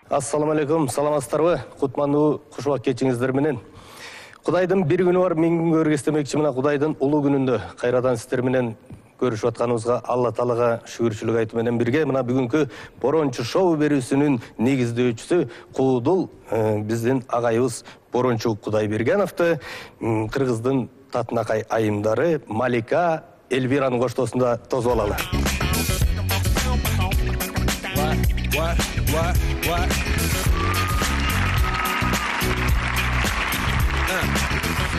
Ассаламу алейкум, саламатсыздарбы? Кутмандуу кушубак кечиңиздер менен. Кудайдын бир күнү бар, миң күнгө өргестемекчи. Мына Кудайдын улуу күнүндө кайрадан сиздер менен көрүшүп атканыбызга Алла Таалага шүгүрчүлүк айтуу менен бирге мына бүгүнкү Борончу шоу берүүсүнүн негиздөөчүсү Куудул биздин агайыбыз Борончу Кудайбергеновду кыргыздын татынакай айымдары Малика Эльвиранын коштоосунда тосуп алалы. What?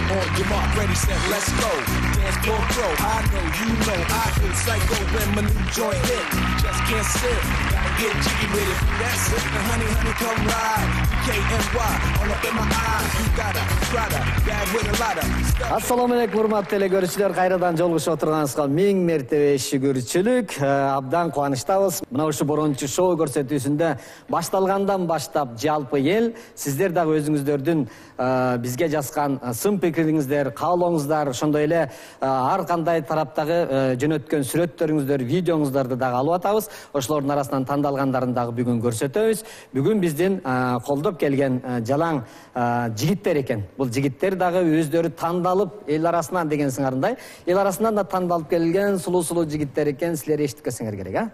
On your mark, ready, set, let's go. Dance floor pro, I know, you know, I feel psycho when my new joint hit. Just can't sit, gotta get jiggy with it. That's it, and honey, come ride. KNY, all up in my eyes. You gotta, bad with a lot of stuff. Assalamu alaikum, урматтуу телекөрүүчүлөр, кайрадан жолугушуп отурганыңызга миң мертебе шүгүрчүлүк. Абдан кубанычтабыз. Мына ушу Борончу шоу көрсөтүүсүндө башталгандан баштап жалпы эл сиздер дагы өзүңүздөрдүн бизге жазган сын пикириңиздер, каалооңуздар, ошондой эле ар кандай тараптагы жөнөткөн сүрөттөрүңүздөр, видеоңуздарды дагы алып атабыз. Ошолордун арасынан тандалгандарын дагы бүгүн көрсөтөбүз. Бүгүн биздин колдоп келген жалаң жигиттер экен. Бул жигиттер дагы өздөрү тандалып эл арасынан деген сыңарындай. Эл арасынан да тандалып келген сулуу жигиттер экен. Силер эшиткенсиңер керек, а?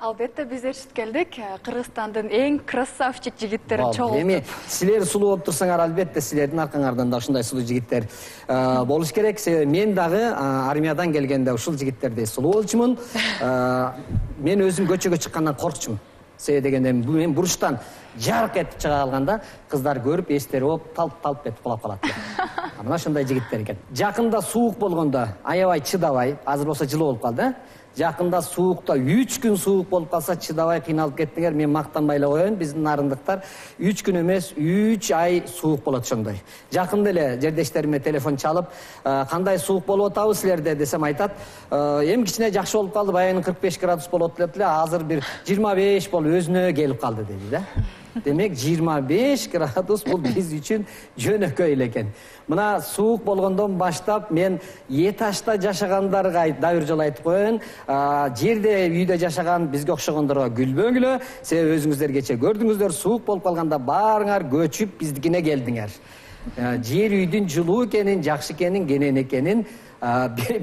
Албетте биз эшитип келдик. Кыргызстандын эң красавчик жигиттери чогултуп. Эми силер сулуу болуп турсаңар, албетте силердин аркаңардан да ушундай сулуу жигиттер болуш керек. Мен дагы армиядан келгенде ушул жигиттердей сулуу болчумун. Мен өзүм көчөгө чыккандан коркчумун. Себеби дегенде мен буруштан жарк этип чыга калганда кыздар көрүп эстери болуп талп этип кулап калат. Мына ошондой жигиттер экен. Жакында суук болгондо аябай чыдабай, азыр болсо жылуу болуп калды. Жакында суукта 3 күн суук болуп калса чыдабай кыйналып кеттиңер. Мен мактанбай эле коеюн, биздин нарындыктар 3 күн эмес 3 ай суук болот ошондой. Жакында эле жердештериме телефон чалып, кандай суук болуп атабы силерде десем айтат, эми кичине жакшы болуп калды, баягы 45 градус болот деп эле, азыр бир 25 болуп өзүнө келип калды деди да. Демек 25 градус бул биз үчүн жөнөкөй эле экен. Мына суук болгондон баштап мен этажда жашагандарга дайыр жол айтып коеюн. Жерде үйдө жашаган бизге окшогондорго күлбөңүлө. Себеби өзүңүздөр кече көрдүңүздөр, суук болуп калганда баарыңар көчүп биздикине келдиңер. Жер үйдүн жылуу экенин, жакшы экенин, кенен экенин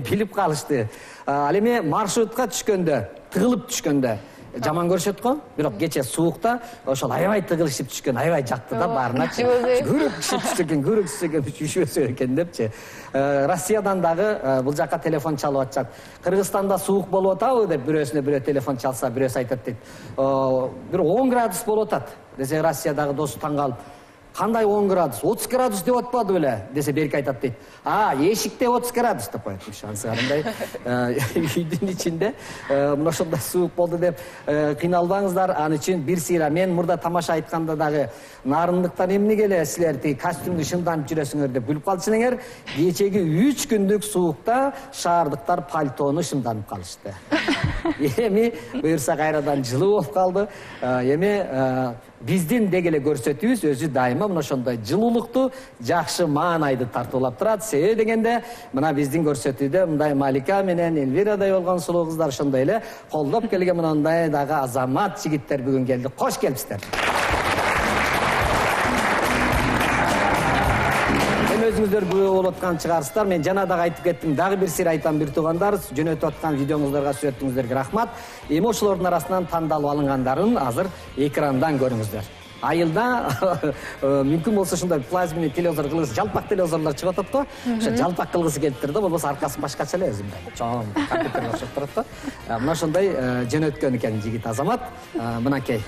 билип калышты. Ал эми маршрутка түшкөндө, тыгылып түшкөндө жаман көрүшөт го, бирок кече суукта ошол аябай тыгылышып түшкөн, аябай жакты да баарыначы. Көрүп түшүшөсө экен депчи. Россиядан дагы бул жака телефон чалып атышат. Кыргызстанда суук болуп атабы деп бирөөсүнө бирөө телефон чалса, бирөөсү айтат дейт. Бир 10 градус болуп атат. Десе Россиядагы досу таң калып, кандай 10 градус? 30 градус деп атпады беле? Десе берки айтат дейт. Эшикте 30 градус деп коет. Ансыгарындай үйдүн ичинде мына ошондой суук болду деп кыйналбаңыздар. Ал үчүн бир сыйра мен мурда тамаша айтканда дагы нарындыктан эмнеге эле силер костюмду шынданып жүрөсүңөр деп күлүп калчу элеңер. Кечеги 3 күндүк суукта шаардыктар пальтону шынданып калышты. Эми буюрса кайрадан жылуу болуп калды. Эми биздин дегеле көрсөтүүбүз өзү дайыма мына ошондой жылуулукту, жакшы маанайды тартуулап турат. Себеби дегенде мына биздин көрсөтүүдө мындай Малика менен Эльвирадай болгон сулуу кыздар ошондой эле колдоп келген мындай дагы азамат жигиттер бүгүн келди. Кош келипсиздер. Өзүңүздөр күбө болуп аткан чыгарсыздар. Мен жана дагы айтып кеттим. Дагы бир сыр айтам, бир туугандар, жөнөтүп аткан видеоңуздарга, сүрөтүңүздөргө рахмат. Эми ошолордун арасынан тандалып алынгандарын азыр экрандан көрүңүздөр. Айылда мүмкүн болсо ушундай плазменный телевизор кылгысы, жалпак телевизорлор чыгып атат го. Ошо жалпак кылгысы келиптир да, болбосо аркасы башкача эле өзүндөй. Чоң компьютерге окшоп турат да. Мына ошондой жөнөткөн экен жигит азамат. Мынакей.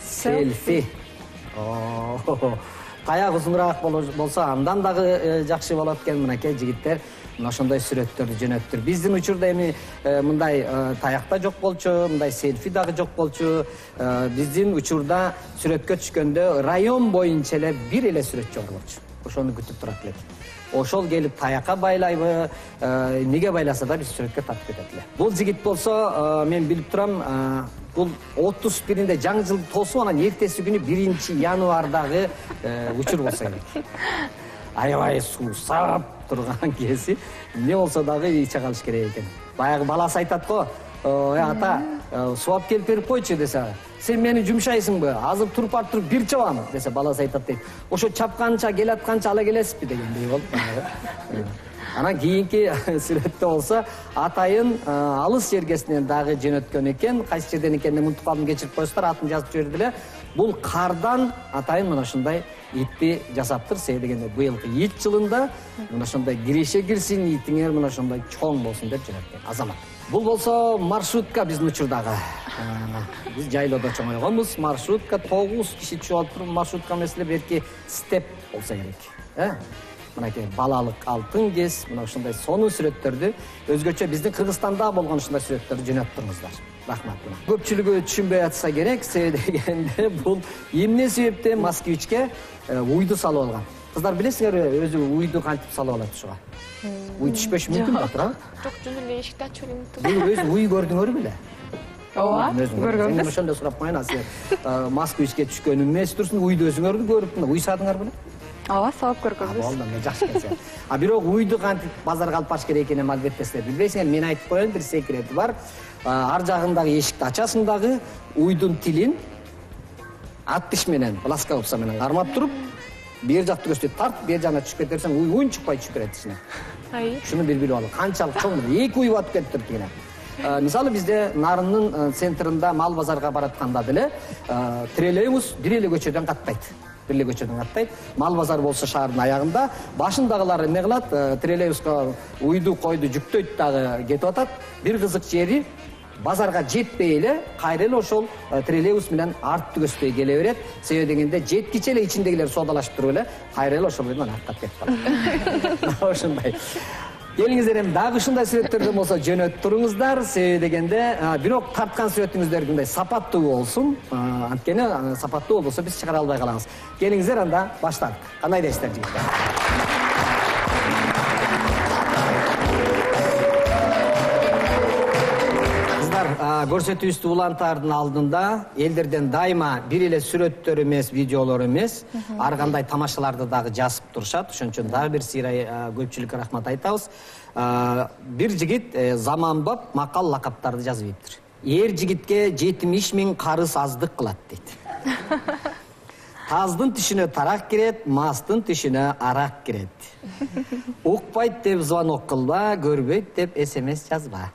Селфи. Таяк узунураак болсо андан дагы жакшы болот экен. Мынакей жигиттер мына ошондой сүрөттөрдү жөнөттүр. Биздин учурда эми мындай таякта жок болчу, мындай селфи дагы жок болчу. Биздин учурда сүрөткө түшкөндө район боюнча эле бир эле сүрөтчү болчу. Ошону күтүп турат элек. Ошол келип таякка байлайбы, эмнеге байласа да биз сүрөткө тартып кетет эле. Бул жигит болсо мен билип турам, бул 31-inde жаңы жылды тосуп, анан эртеси күнү 1-январдагы учур болсо керек. Аябай суусап турган кези, эмне болсо дагы иче калыш керек экен. Баягы баласы айтат го, ата, суап келип берип койчу десе, Сен мени жумшайсыңбы? Азыр туруп барып туруп бир чабам десе баласы айтат дейт. Ошо чапканча келатканча ала келесизби дегендей болуп. Анан кийинки сүрөттө болсо атайын алыс жергесинен дагы жөнөткөн экен. Кайсы жерден экенин унутуп калдым, кечирип коесуздар, атын жазып жиберди эле. Бул кардан атайын мына ушундай итти жасаптыр. Себеби дегенде быйылкы ит жылында мына ушундай киреше кирсин, итиңер мына ушундай чоң болсун деп жөнөткөн азамат. Бул болсо маршрутка биздин учурдагы. Биз жайлоодо чоңойгонбуз. Маршрутка 9 киши түшүп туруп маршрутка эмес эле берки степ болсо керек. Мынакей балалык алтын кез, мына ушундай сонун сүрөттөрдү өзгөчө биздин Кыргызстанда болгон ушундай сүрөттөрдү жөнөтүп туруңуздар. Рахмат. Көпчүлүгү түшүнбөй атса керек, себеби дегенде бул эмне себептен Москвичке уйду салып алган. Кыздар билесиңерби, өзү уйду кантип салып алат ушуга? Уй түшпөшү мүмкүн да, турабы? Жок, жөн эле эшикти ачып эле мүмкүн. Бул өзү уй көрдүңөр беле? Ооба, көргөнбүз. Ошондо сурап коеюн, силер Москвичке түшкөн эмес турсун, уйду өзүңөрдү көрүп, уйсадыңар беле? Ооба, салып көргөнбүз. Болду, жакшы келсе. Бирок уйду кантип базарга алып барыш керек экенин албетте силер билбейсиңер. Мен айтып коеюн, бир секрети бар. Ар жагындагы эшикти ачасың дагы, уйдун тилин ат тиш менен, плоскоопса менен кармап туруп, бер жакты көрсөтүп тарт, бер жагына түшүп кете берсең, уй унчукпай түшүп кетет ичине. Шуну билип алып, канчалык чоң, 2 уй батып кетиптир тигине. Мисалы бизде Нарындын центринде мал базарга баратканда деле троллейбус бир эле көчөдөн катпайт. Бир эле көчөдөн катпайт. Мал базар болсо шаардын аягында, башындагылар эмне кылат? Троллейбуска уйду койду жүктөйт дагы кетип атат. Бир кызык жери базарга жетпей эле кайра эле ошол троллейбус менен артты көздөй келе берет. Себеби дегенде жеткиче эле ичиндегилер содалашып туруп эле кайра эле ошол менен артап кетип калат. Ошондой. Келиңиздер эми дагы ушундай сүрөттөрдөн болсо жөнөтүп туруңуздар. Себеби дегенде бирок тарткан сүрөтүңүздөр мындай сапаттуу болсун. Анткени сапаттуу болбосо биз чыгара албай калабыз. Келиңиздер анда баштадык. Кандай дейсиздер жигиттер? Көрсөтүүбүздү улантаардын алдында элдерден дайыма бир эле сүрөттөр эмес, видеолор эмес, ар кандай тамашаларды дагы жазып турушат. Ошон үчүн дагы бир сыйра көпчүлүккө рахмат айтабыз. Бир жигит заманбап макал лакаптарды жазып ийиптир. Эр жигитке 70 000 карыз аздык кылат дейт. Таздын түшүнө тарак кирет, мастын түшүнө арак кирет. Укпайт деп звонок кылба, көрбөйт деп СМС жазба.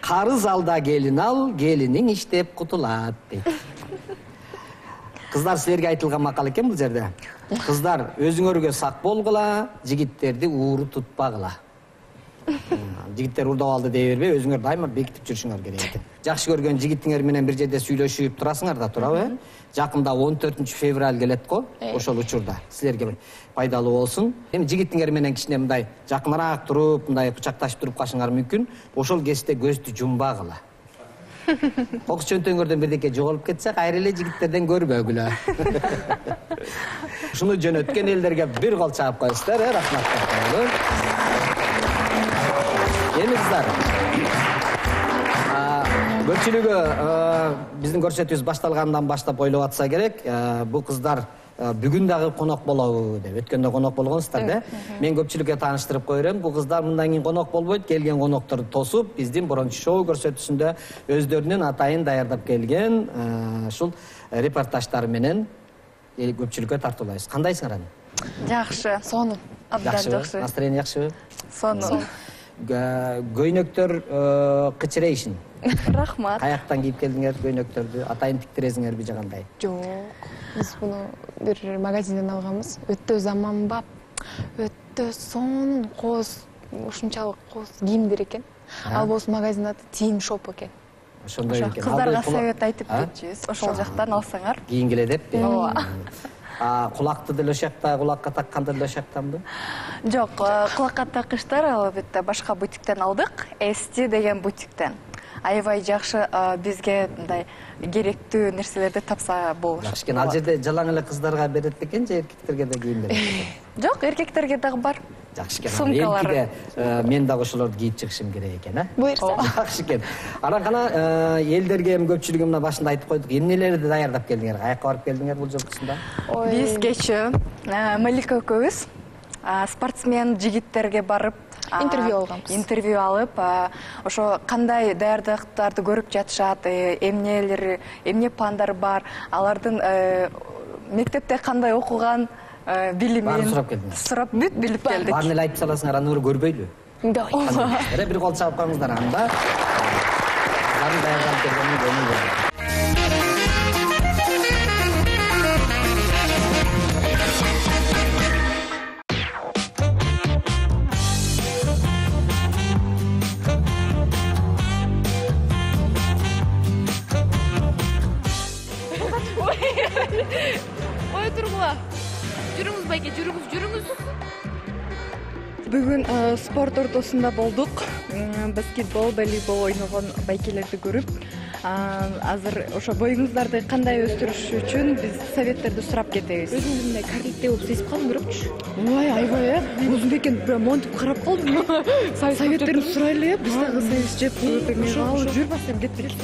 Карыз алда келин ал, келиниң иштеп кутулат дейт. Кыздар, силерге айтылган макал экен бул жерде. Кыздар, өзүңөргө сак болгула, жигиттерди ууру тутпагыла. Жигиттер урдап алды дей бербей, өзүңөр дайыма бекитип жүрүшүңөр керек экен. Жакшы көргөн жигитиңер менен бир жерде сүйлөшүп турасыңар да, турабы? Жакында 14 февраль келет го, ошол учурда силерге пайдалуу болсун. Эми жигитиңер менен кичине мындай жакыныраак туруп, мындай кучакташып туруп калышыңар мүмкүн. Ошол кезде көздү жумбагыла. Кокус чөнтөңөрдөн бирдеке жоголуп кетсе, кайра эле жигиттерден көрбөгүлө. Ушуну жөнөткөн элдерге бир кол чаап коесуздар, рахмат. Эми кыздар, көпчүлүгү биздин көрсөтүүбүз башталгандан баштап ойлоп атса керек, бул кыздар бүгүн дагы конок болобу деп. Өткөндө конок болгонсуздар да. Мен көпчүлүккө тааныштырып коерем. Бул кыздар мындан кийин конок болбойт, келген конокторду тосуп, биздин Борончу шоу көрсөтүүсүндө өздөрүнүн атайын даярдап келген ушул репортаждары менен көпчүлүккө тартуулайбыз. Кандайсыңар аны? Жакшы, сонун. Абдан жакшы. Настроение жакшыбы? Сонун. Көйнөктөр кычырайшын. Рахмат. Каяктан кийип келдиңер көйнөктөрдү? Атайын тиктиресиңерби же кандай? Жок. Биз буну бир магазинден алганбыз. Өтө заманбап, өтө сонун коз, ушунчалык коз кийимдер экен. Ал болсо магазин аты Тин Шоп экен. Ошондой экен. Кыздарга совет айтып кетчүбүз. Ошол жактан алсаңар. Кийингиле деппи? Ооба. Кулакты деле ошол жакта, кулакка такканды деле ошол жактанбы? Жок, кулакка таккычтар албетте башка бутиктен алдык. ST деген бутиктен. Аябай жакшы бизге мындай керектүү нерселерди тапса болот. Жакшы экен. Ал жерде жалаң эле кыздарга берет бекен же эркектерге да кийим берет бекен? Жок, эркектерге дагы бар. Жакшы экен. Сумкалары. Мен дагы ошолорду кийип чыгышым керек экен, Буйрса. Жакшы экен. Анан кана элдерге көпчүлүгү мына башында айтып койдук. Эмнелерди даярдап келдиңер? Каяка барып келдиңер бул жолкусунда? Биз кечээ Малика экөөбүз спортсмен жигиттерге барып интервью алганбыз. Интервью алып, ошо кандай даярдыктарды көрүп жатышат, эмне пландар бар, алардын мектепте кандай окуган билимин Баарын сурап келдиңиз. Сурап билип келдик. Баарын эле айтып саласыңар, аны көрбөйлү. Давай. Бир кол чабып коюңуздар анда. Баарын даярданып келгенин көңүл. Ой, тургула. Жүрүңүз байке, жүрүңүз. Бүгүн спорт ортосунда болдук. Баскетбол, волейбол ойногон байкелерди көрүп, азыр ошо боюңуздарды кандай өстүрүш үчүн биз советтерди сурап кетебиз. Өзүм мындай карликтей болуп сезип калдым, көрөкчү. Ой, аябай, Өзүмбекен прям монтип карап калдым. Советтерди сурайлы, биз дагы союз жеп жүрбөсөм кетпейт.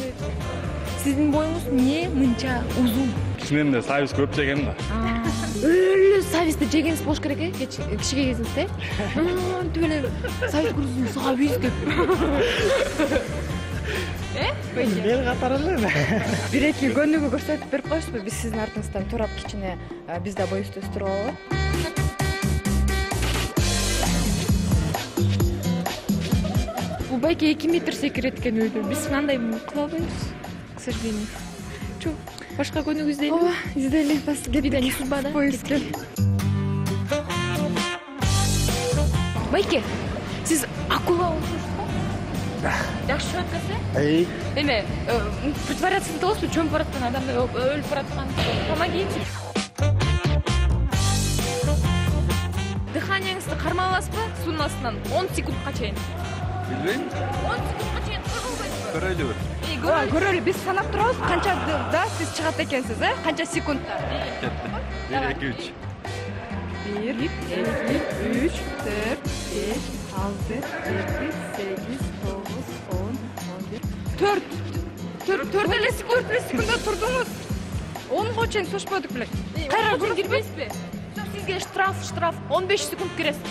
Сиздин боюңуз эмне мынча узун? Мен де сабиз көп жегем да. Өлө сабизди жегениз болуш керек, кичиге кезиңизде. Түбү эле сабиз курсун сабиз деп. Бел катары эле. Бир-эки көнүгүү көрсөтүп берип коесузбу? Биз сиздин артыңыздан турап кичине биз да боюбузду өстүрүп алалы. Бул байке 2 метр секирет экен өйдө. Биз мындай кыла албайбыз, к сожалению. Чу, башка көнүгүү издейли. Ооба, издейли. Бида не судьба, да? Поиск кел. Байке, сиз акула болсоңуз да? Жакшы чөп келсе? Эме, притворяться эте аласызбы? Чөмүп бараткан адамды, өлүп бараткан. Помогите. Дыханияңызды кармап аласызбы? Суунун астынан 10 секундка чейин. Билбейм. 10 секундка чейин кыргылбайсызбы? Көрөлү. Көрөлү, биз санап турабыз, канчада сиз чыгат экенсиз, канча секундта. 1, 2, 3. 1, 2, 3, 4, 5, 6, 7, 8, 9, 10, 11. 4 эле секундда турдуңуз. 10го чейин сошподук белек. Кайра кирбейсизби? Сизге штраф 15 секунд киресиз.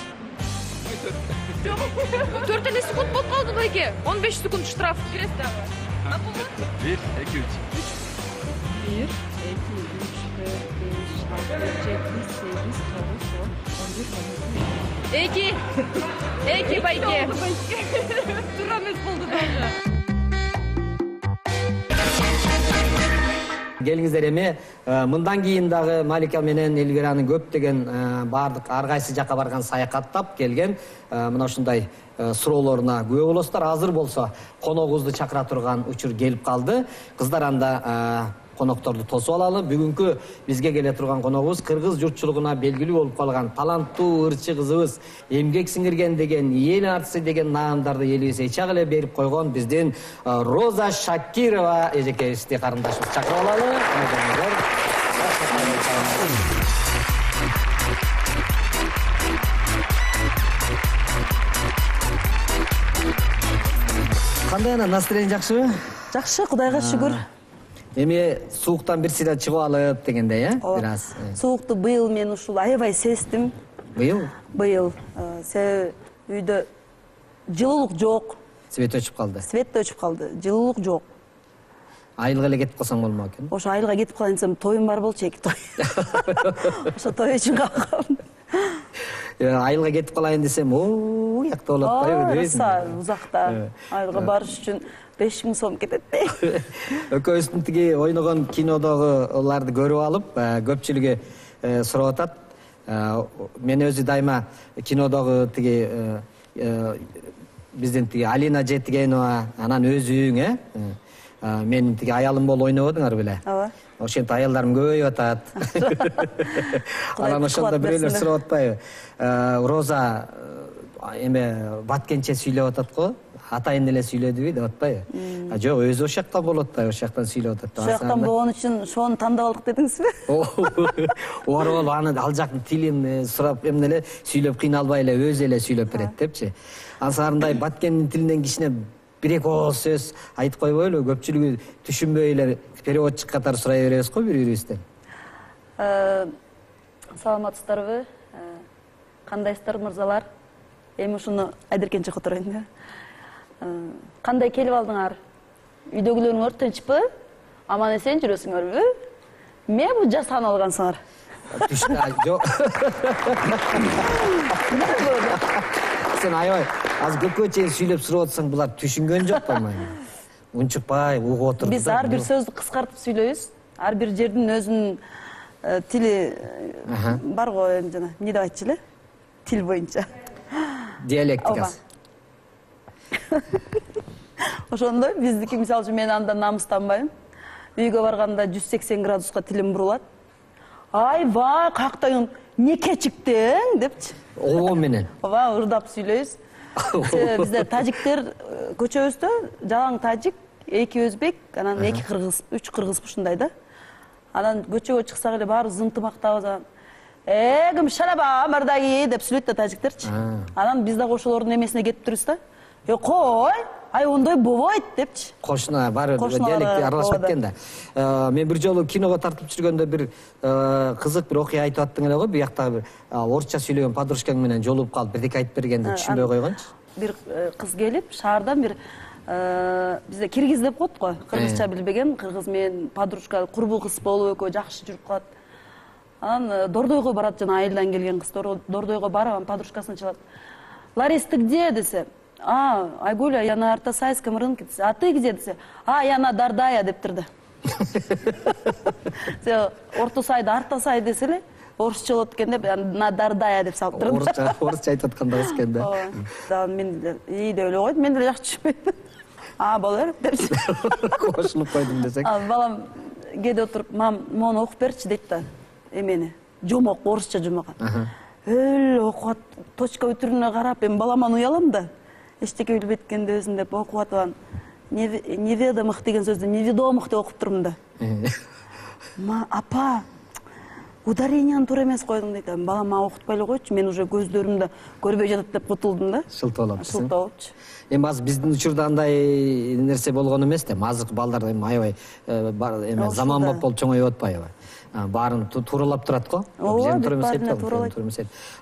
4 эле секунд болуп калды байке. 15 секунд штраф киресиз дагы. 1, 2, 3. 1, 2, 3, 4, 5, 6, 7, 8, 9, 10, 11, 12. 2 байке. Тура эмес болду дагы. Келиңиздер эми мындан кийин дагы Малика менен Элвиранын көптөгөн баардык ар кайсы жакка барган саякаттап келген мына ушундай суроолоруна күбө болосуздар. Азыр болсо коногубузду чакыра турган учур келип калды. Кыздар анда конокторду тосуп алалы. Бүгүнкү бизге келе турган коногубуз кыргыз журтчулугуна белгилүү болуп калган таланттуу ырчы кызыбыз, эмгек сиңирген деген, эл артысы деген наамдарды элибиз эчак эле берип койгон биздин Роза Шакирова эжекебизди карындашыбыз чакырып алалы. Кандай ана настроение жакшыбы? Жакшы, Кудайга шүгүр. Эми сууктан бир сыйра чыгып алып дегендей, бир аз. Суукту быйыл мен ушул аябай сездим. Быйыл? Быйыл. Себеби үйдө жылуулук жок. Свет өчүп калды. Свет да өчүп калды. Жылуулук жок. Айылга эле кетип калсаң болмок экен. Ошо айылга кетип калайын десем, тоюм бар болчу, 2 той. Ошо той үчүн калгам. Айылга кетип калайын десем, уякта болот атпайбы дейсиң? Узакта. Айылга барыш үчүн 5000 сом кетет да. Экөөбүздүн тиги ойногон кинодогуларды көрүп алып, көпчүлүгү сурап атат. Мен өзү дайыма кинодогу тиги биздин тиги Алина Жетигенова, анан өзүң, менин тиги аялым болуп ойнободуңар беле? Ооба. Ошентип аялдарым көбөйүп атат. Анан ошондо бирөөлөр сурап атпайбы? Роза эме баткенче сүйлөп атат го. Атайын эле сүйлөдүбү деп атпайбы? Жок, өзү ошол жакка болуп атпайбы, ошол жактан сүйлөп атат. Ошол жактан болгон үчүн ошону тандап алдык дедиңизби? Оор аны ал жактын тилин сурап эмне эле сүйлөп кыйналбай эле өзү эле сүйлөп берет депчи. Ансарындай баткендин тилинен кичине бир-эки ооз сөз айтып койбойлу, көпчүлүгү түшүнбөй эле переводчик катары сурай беребиз го бири-бирибизден. Саламатсыздарбы? Кандайсыздар, мырзалар? Эми ушуну айдеркенче которойн да. Кандай келип алдыңар? Үйдөгүлөрүңөр тынчпы? Аман эсен жүрөсүңөрбү? Мен бу жасан алгансыңар. Жок. Сен аябай аз көпкө чейин сүйлөп сурап атсаң булар түшүнгөн жок да. Унчукпай угуп отурду. Биз ар бир сөздү кыскартып сүйлөйбүз. Ар бир жердин өзүнүн тили бар го, эми жана эмне деп айтчу эле? Тил боюнча. Диалектикасы. Ошондой биздики мисалы үчүн мен андан намыстанбайм. Үйгө барганда 180 градуска тилим бурулат. Айбай, кактайын, не кечиктең депчи. Оо менен. Ооба, ырдап сүйлөйбүз. Бизде тажиктер көчөбүздө жалаң тажик, 2 өзбек, анан 2 кыргыз, 3 кыргыз ушундай да. Анан көчөгө чыксак эле баары зынтымактап ким шараба мардаги деп сүйлөйт да тажиктерчи. Анан биз дагы ошолордун эмесине кетип турбуз да. Кой, ай ондой болбойт депчи. Кошуна баары диалекти аралашып кеткен да. Мен бир жолу киного тартып жүргөндө бир кызык бир окуя айтып аттың эле го. Буяктагы бир орусча сүйлөгөн подружкаң менен жолугуп калып бирдеке айтып бергенди түшүнбөй койгончу. Бир кыз келип, шаардан бир бизде киргиз деп коет го. Кыргызча билбеген кыргыз менен подружка, курбу кыз болуп экөө жакшы жүрүп калат. Анан Дордойго барат, жана айылдан келген кыз Дордойго барып, подружкасын чалат. Ларис, ты где десе? Айгуля, я на Артасайском рынке. А ты где десе? Я на Дардая деп турду. Ортосайда Артасай десе эле, орусча болот экен деп, на Дардая деп салып турду. Орусча айтып атканда экен да. Да, мен деп эле койт, мен деле жакшы түшүнбөйм. Боло берет депчи. Кошулуп койдум десек. Балам кээде отуруп, мам, мону окуп берчи дейт да. Эмени? Жомок, орусча жомок. Окуп, точка өтүрүнө карап, эми баламан уялам да. Эчтеке билбеткенде өзүн деп окуп атып, неведомых деген сөздү неведомых деп окуп турмун да. Апа, ударенияны туура эмес койдуң дейт. Балам, мага окутпай эле койчу, мен уже көздөрүмдө көрбөй жатат деп кутулдум да. Шылтоолопчу. Эми азыр биздин учурда андай нерсе болгон эмес да. Азыркы балдар эми аябай заманбап болуп чоңоюп атпайбы? Баарын тууралап турат го.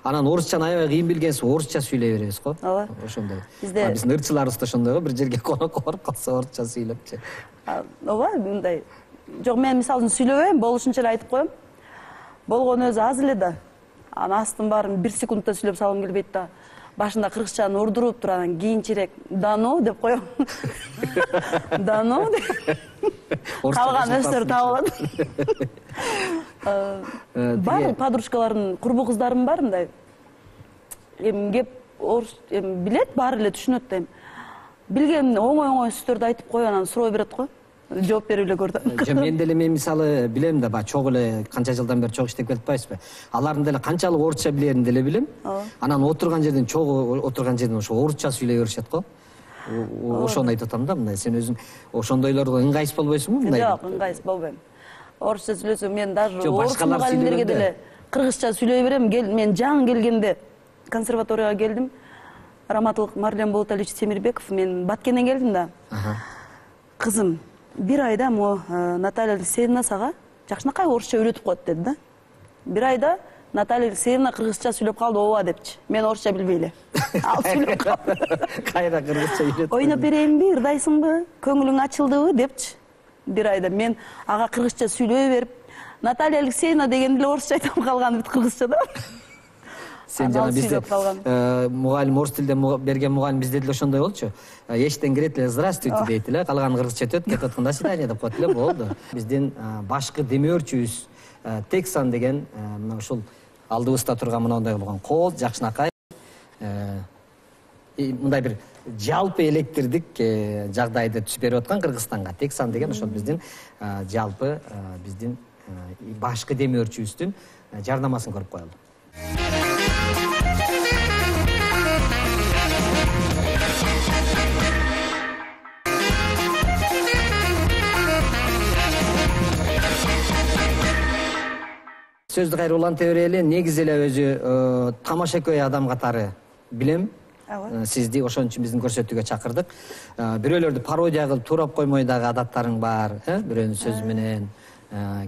Анан орусчаны аябай кыйын билгенсиз, орусча сүйлөй беребиз го. Ошондой. Биздин ырчыларыбыз да ошондой го, бир жерге конокко барып калса орусча сүйлөпчү. Ооба, мындай. Жок, мен мисалы үчүн сүйлөбөйм, болушунча эле айтып коем. Болгон өзү аз эле да. Анан астын баарын 1 секундта сүйлөп салгым келбейт да. Башында кыргызчаны урдуруп туруп, анан кийинчерээк "дано" деп коем. "Дано" деп. Калган өздөрү таап алат. Бар подружкаларым, курбу кыздарым бар мындай. Эми кеп билет, баары эле түшүнөт да. Билген оңой сөздөрдү айтып коюп, анан суроо берет го. Жооп берип эле көр да. Мен деле мен мисалы билем да, чогуу эле канча жылдан бери чогуу иштеп келип атпайсызбы? Алардын деле канчалык орусча билерин деле билем. Анан отурган жерден ошо орусча сүйлөй беришет го. Ошону айтып атам да, мындай сен өзүң ошондойлорго ыңгайсыз болбойсуңбу мындай? Жок, ыңгайсыз болбойм. Орусча сүйлөсөм мен даже орус мугалимдерге деле кыргызча сүйлөй берем. Мен жаңы келгенде консерваторияга келдим. Раматылык Марлен Болоталич Темирбеков, мен Баткенден келдим да. Кызым, бир айда Наталья Алексеевна сага жакшынакай орусча үйрөтүп коет деди да. Бир айда Наталья Алексеевна кыргызча сүйлөп калды, ооба депчи. Мен орусча билбей эле. Ал сүйлөп калды. Кайра кыргызча үйрөтүп. Ойноп берейинби, ырдайсыңбы, көңүлүң ачылдыбы депчи. Бир айда мен ага кыргызча сүйлөй берип, Наталья Алексеевна деген эле орусча айтып калган бит кыргызча да. Сен жана бизде мугалим орус тилден берген мугалим бизде деле ошондой болчу. Эшиктен кирет эле "Здравствуйте" дейт эле, калган кыргызча өтөт, кетип атканда "До свидания" деп коет эле, болду. Биздин башкы демөөрчүбүз Тексан деген ушул алдыбызда турган мындай болгон кол, жакшынакай мындай бир жалпы электрдик жагдайды түзүп берип аткан Кыргызстанга. Тексан деген ошол биздин жалпы биздин башкы демөөрчүбүздүн жардамасын көрүп коелу. Сөздү кайра уланта берели. Негизи эле өзү тамашакөй адам катары билем. Сизди ошон үчүн биздин көрсөтүүгө чакырдык. Бирөөлөрдү пародия кылып туурап коймой дагы адаттарың бар, бирөөнүн сөзү менен.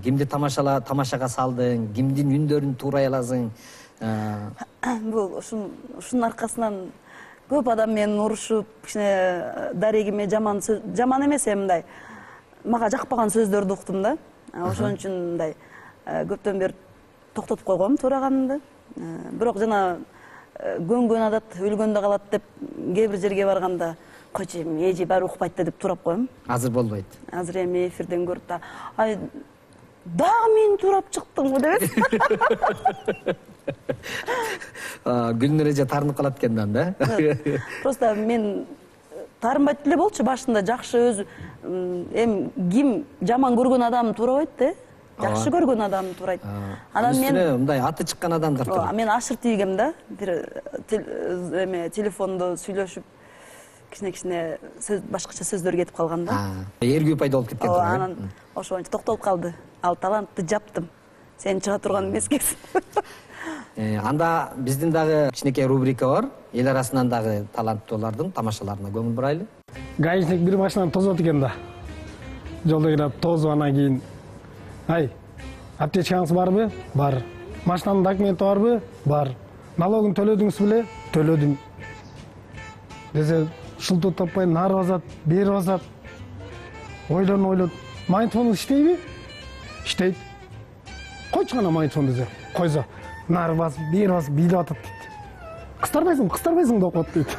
Кимди тамашага салдың, кимдин үндөрүн туурай аласың. Бул ушунун аркасынан көп адам менен урушуп, кичине дарегиме жаман эмес мындай. Мага жакпаган сөздөрдү уктум да. Ошон үчүн мындай көптөн бери токтотуп койгом тураганымды. Бирок жана көнгөн адат өлгөндө калат деп кээ бир жерге барганда койчу эжи баары укпайт деп турап коем. Азыр болбойт. Азыр эми эфирден көрүп да ай дагы мени турап чыктыңбы деп. Гүлнур эже таарынып калат экен да. Просто мен таарынбайт эле болчу башында, жакшы өзү эми ким жаман көргөн адам турабайт да. Жакшы көргөн адам турайт. Анан мен мындай аты чыккан адамдар турат. Мен ашыр тийгем да. Бир телефондо сүйлөшүп кичине башкача сөздөр кетип калган да. Эргүү пайда болуп кеткен турат. Анан ошо боюнча токтолуп калды. Ал талантты жаптым. Сен чыга турган эмескенсиң. Анда биздин дагы кичинекей рубрика бар. Эл арасынан дагы таланттуулардын тамашаларына көңүл бурайлы. Гаишник бир машинаны тозот экен да. Жолдо келип тозуп анан кийин ай, аптечкаңыз барбы? Бар. Машинанын документи барбы? Бар. Налогун төлөдүңүз беле? Төлөдүм. Десе шылтоо таппай нары басат, бери басат. Ойлонуп, майнтфон иштейби? Иштейт. Койчу гана майнтфон десе. Койсо, нары басып, бери басып, бийлеп атат дейт. Кыстарбайсың деп коет дейт.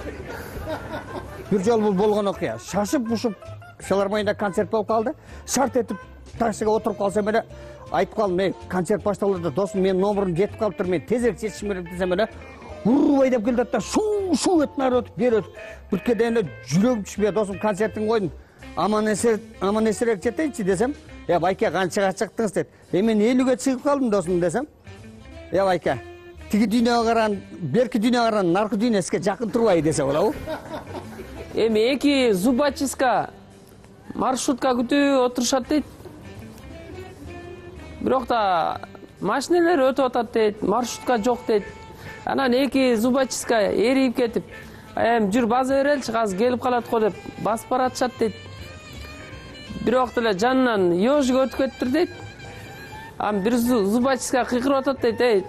Бир жол бул болгон окуя. Шашып-бушуп филармонияда концерт болуп калды. Шарт этип таксиге отуруп калсам эле айтып калдым, "Эй, концерт башталды, досум, менин номурум жетип калыптыр, мен тезирээк жетишим керек" десем эле, урубай деп келди да, шу өтүп нары өтүп, бери өтүп. Бүткө дейин эле жүрөгүм түшпөй, досум, концертин койдум. Аман эсерээк жетейинчи десем, "Я байке, канчага чыктыңыз?" дейт. "Мен 50ге чыгып калдым, досум" десем. "Я байке, тиги дүйнөгө караган, берки дүйнөгө караган наркы дүйнө сизге жакын турбайбы" десе болобу? Эми эки зубочистка маршрутка күтүү отурушат дейт. Бирок да машиналар өтүп атат дейт, маршрутка жок дейт. Анан эки зубочистка эрип кетип, "Эми жүр база береличи, азыр келип калат го" деп басып баратышат дейт. Бирок деле жанынан ёжига өтүп кетиптир дейт. Бир зубочистка кыйкырып атат дейт, "Эй,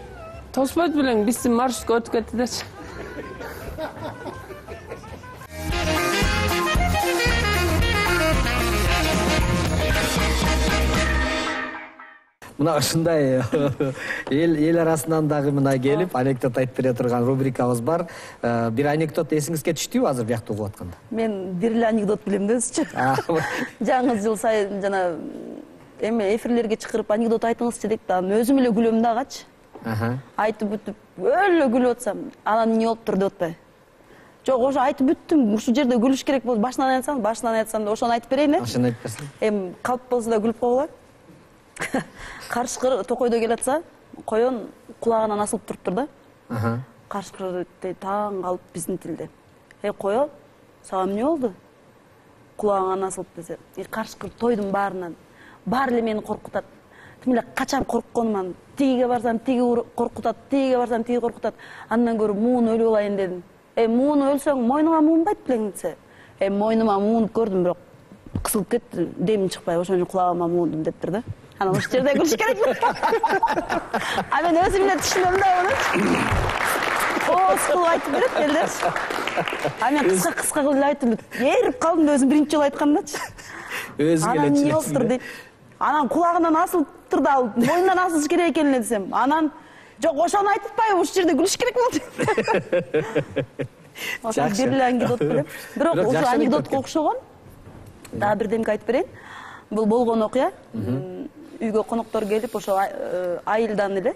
тоспойт белең, биздин маршрутка өтүп кетти" дечи. Мына ушундай эл арасынан дагы мына келип анекдот айтып бере турган рубрикабыз бар. Бир анекдот эсиңизге түштүбү азыр биякта угуп атканда? Мен бир эле анекдот билем да өзүчү. Жаңы жыл сайын жана эми эфирлерге чакырып анекдот айтыңызчы дейт да, анан өзүм эле күлөм дагычы. Айтып бүтүп өлө күлүп атсам, анан эмне болуптур деп атпайбы? Жок, ошо айтып бүттүм, ушул жерде күлүш керек болду. Башынан айтсам да ошону айтып берейин, Ошону айтып берсең. Эми калп болсо да күлүп койгула. Карышкыр токойдо келатса, коен кулагынан асылып туруптур да. Карышкыр таң калып биздин тилде. "Эй, коен, сага эмне болду? Кулагыңан асылып" десе. Карышкыр тойдун баарынан баары эле мени коркутат. Тим эле качан коркконуман, тигиге барсам тиги коркутат, тигиге барсам тиги коркутат. Андан көрүп муун өлүп алайын дедим. Муун өлсөң мойнуңа муунбайт белең десе. Мойнума муунуп көрдүм, бирок кысылып кетти, демим чыкпай, ошон үчүн кулагыма муундум дептир да. Анан ушул жерде күлүш керек. Мен өзүм эле түшүнөм да муну. Кылып айтып берет элдерчи. Мен кыска кылып айтып эрип калдым да өзүм биринчи жолу айткандачы. Өзүңө эле Анан эмне болуптур дейт. Анан кулагынан асылыптыр да, мойнунан асылыш керек экен эле десем. Анан жок, ошону айтып атпайбы, ушул жерде күлүш керек болду. Ошо бир эле анекдот билем. Бирок ушул анекдотко окшогон дагы бирдемке айтып берейин. Бул болгон окуя. Үйгө коноктор келип, ошо айылдан эле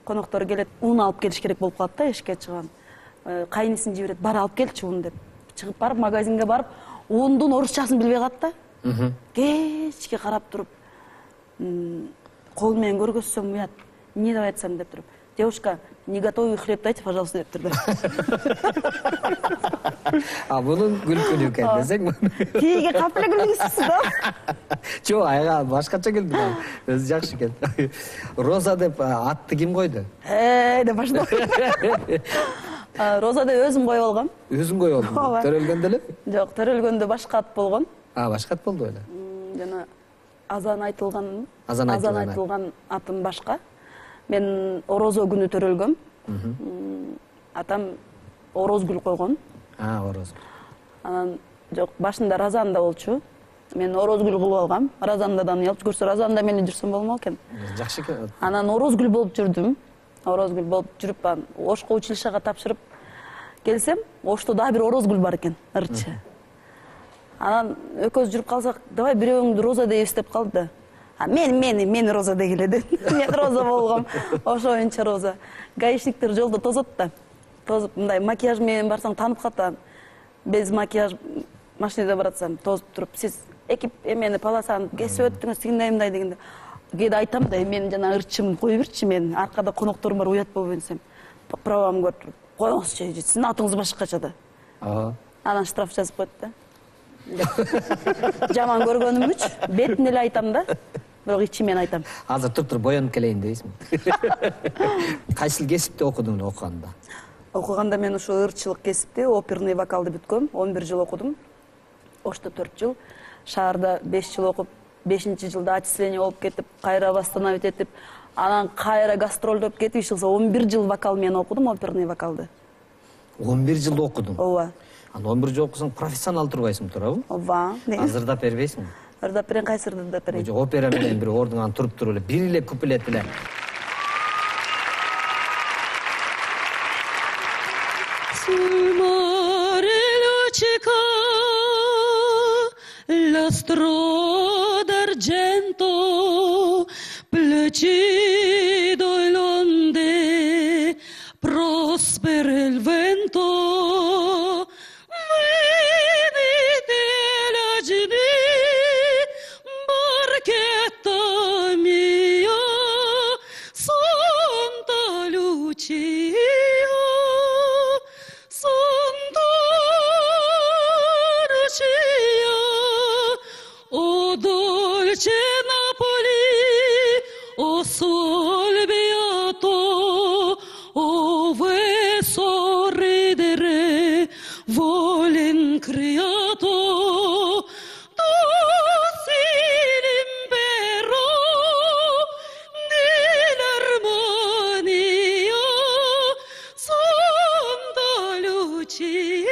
коноктор келет, ун алып келиш керек болуп калат да, эшикке чыган. Кайнысын жиберет, бар алып келчи ун деп. Чыгып барып магазинге барып, ундун орусчасын билбей калат да. Кечке карап туруп, кол менен көргөзсөм уят, эмне деп айтсам деп туруп. "Девушка, не готовый хлеб дайте, пожалуйста" дептир да. Бунун күлкүнү экен десең. Тиги кап эле күлүңүзсүз да. Жок, айга башкача келди. Өзү жакшы экен. Роза деп атты ким койду? Деп баштады. Роза деп өзүм коюп алгам. Өзүң коюп алдың? Төрөлгөндө эле? Жок, төрөлгөндө башка ат болгон. Башка ат болду эле. Жана азан айтылган атым башка. Мен орозо күнү төрөлгөм. Атам орозгүл койгон. Ороз. Анан жок, башында Разанда болчу. Мен Орозгүл кылып алгам. Разандадан алып көрсө, Разанда менен жүрсөм болмок экен. Жакшы экен. Анан Орозгүл болуп жүрдүм. Орозгүл болуп жүрүп, Ошко училищага тапшырып келсем, Ошто дагы бир Орозгүл бар экен, ырчы. Анан экөөбүз жүрүп калсак, давай бирөөңдү Роза дейбиз деп калды да. Мени Роза дегиле деп. Мен Роза болгом. Ошо боюнча Роза. Гаишниктер жолдо тозот да. Тозуп, мындай макияж менен барсаң танып калат. Без макияж машинада баратсам, тозуп туруп, сиз экип эмени полосаны кесип өттүңүз, тигиндей мындай дегенде. Кээде айтам да, мен жана ырчым кое берчи, мен аркада конокторум бар, уят болуп өнсем. Правам көрүп, коюңузчу, сиздин атыңыз башкача да. Анан штраф жазып коет да. Жаман көргөнүмүч, бетин эле айтам да. Бирок ичимен айтам. Азыр туруп боёнуп келейин дейсиңби? Кайсыл кесипти окудуң окуганда? Окуганда мен ушу ырчылык кесипти, оперный вокалды бүткөм, 11 жыл окудум. Ошто 4 жыл, шаарда 5 жыл окуп, 5-жылда отчисление болуп кетип, кайра восстановить этип, анан кайра гастролдоп кетип, ишилсе 11 жыл вокал мен окудум, оперный вокалды. 11 жыл окудуң? Ооба. Аны 11 жыл окусаң профессионал турбайсың, туурабы? Ооба. Азырдап бербейсиңби? Ырдап берем, кайсы ырдап берем? Опера менен бир ордуңан туруп эле, бир эле куплет эле. Sul mare lucica l'astro d'argento placido l'onde prospera il vento venite la geni barchetta mia Santa Lucia Santa Lucia, o dolce Napoli, o sol beato, ove sorridere volen creato, tu sei l'impero dell'armonia, Santa Lucia.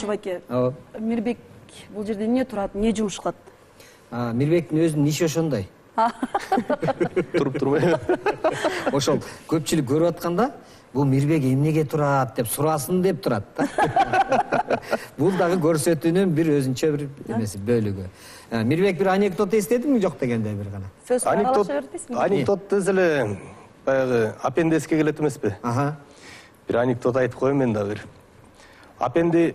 Байке, Мирбек бул жерде эмне турат, эмне жумуш кылат? Мирбектин өзүнүн иши ошондой. Туруп турбай. Ошол көпчүлүк көрүп атканда, бул Мирбек эмнеге турат деп сурасын деп турат да. Бул дагы көрсөтүүнүн бир өзүнчө бир эмеси, бөлүгү. Мирбек бир анекдот эстедиңби, жок дегенде бир гана? Анекдот десе эле баягы аппендиске келет эмеспи? Бир анекдот айтып коеюн мен дагы бир. Апенди